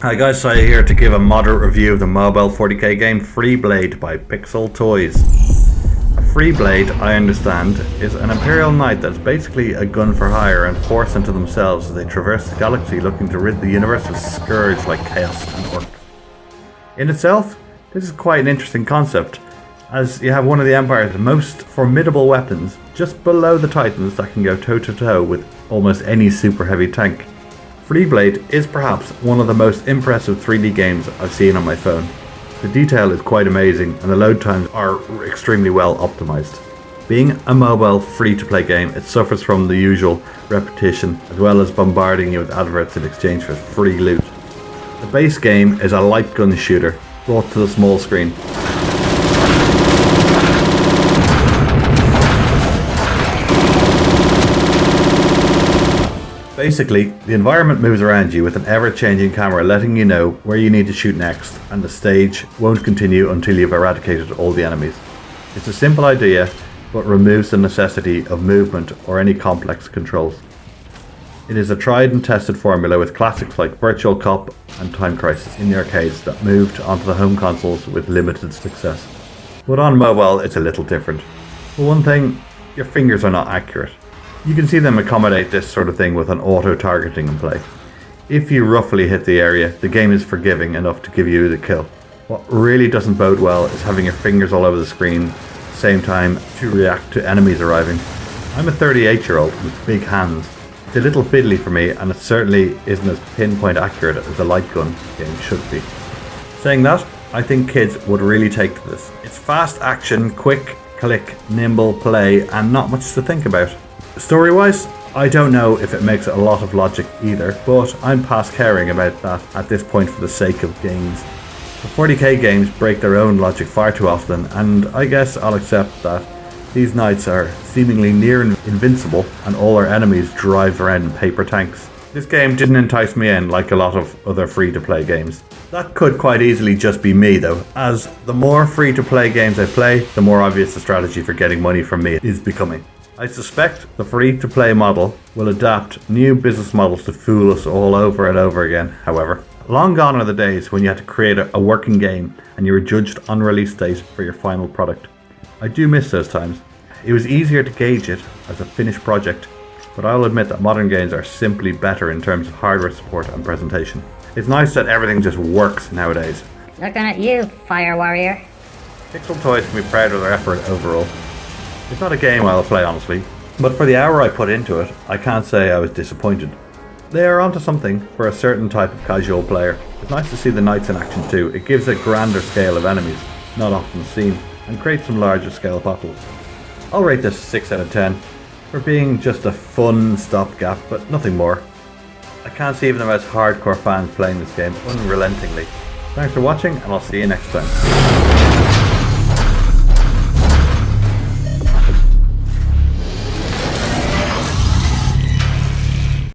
Hi guys, so here to give a moderate review of the mobile 40k game Freeblade by Pixel Toys. A Freeblade, I understand, is an Imperial Knight that's basically a gun for hire and force unto themselves as they traverse the galaxy looking to rid the universe of scourge like chaos and orc. In itself, this is quite an interesting concept, as you have one of the Empire's most formidable weapons just below the Titans that can go toe to toe with almost any super heavy tank. Freeblade is perhaps one of the most impressive 3D games I've seen on my phone. The detail is quite amazing and the load times are extremely well optimized. Being a mobile free-to-play game, it suffers from the usual repetition as well as bombarding you with adverts in exchange for free loot. The base game is a light gun shooter brought to the small screen. Basically, the environment moves around you with an ever-changing camera letting you know where you need to shoot next, and the stage won't continue until you've eradicated all the enemies. It's a simple idea, but removes the necessity of movement or any complex controls. It is a tried and tested formula with classics like Virtual Cop and Time Crisis in the arcades that moved onto the home consoles with limited success. But on mobile, it's a little different. For one thing, your fingers are not accurate. You can see them accommodate this sort of thing with an auto-targeting in play. If you roughly hit the area, the game is forgiving enough to give you the kill. What really doesn't bode well is having your fingers all over the screen at the same time to react to enemies arriving. I'm a 38-year-old with big hands. It's a little fiddly for me, and it certainly isn't as pinpoint accurate as a light gun game should be. Saying that, I think kids would really take to this. It's fast action, quick, click, nimble play, and not much to think about. Story-wise, I don't know if it makes a lot of logic either, but I'm past caring about that at this point for the sake of games. The 40k games break their own logic far too often, and I guess I'll accept that these knights are seemingly near invincible and all our enemies drive around in paper tanks. This game didn't entice me in like a lot of other free-to-play games. That could quite easily just be me though, as the more free-to-play games I play, the more obvious the strategy for getting money from me is becoming. I suspect the free-to-play model will adapt new business models to fool us all over and over again, however. Long gone are the days when you had to create a working game and you were judged on release date for your final product. I do miss those times. It was easier to gauge it as a finished project, but I'll admit that modern games are simply better in terms of hardware support and presentation. It's nice that everything just works nowadays. Looking at you, Fire Warrior. Pixel Toys can be proud of their effort overall. It's not a game I'll play honestly, but for the hour I put into it, I can't say I was disappointed. They are onto something for a certain type of casual player. It's nice to see the knights in action too. It gives a grander scale of enemies, not often seen, and creates some larger scale battles. I'll rate this 6 out of 10, for being just a fun stopgap, but nothing more. I can't see even the most hardcore fans playing this game unrelentingly. Thanks for watching, and I'll see you next time.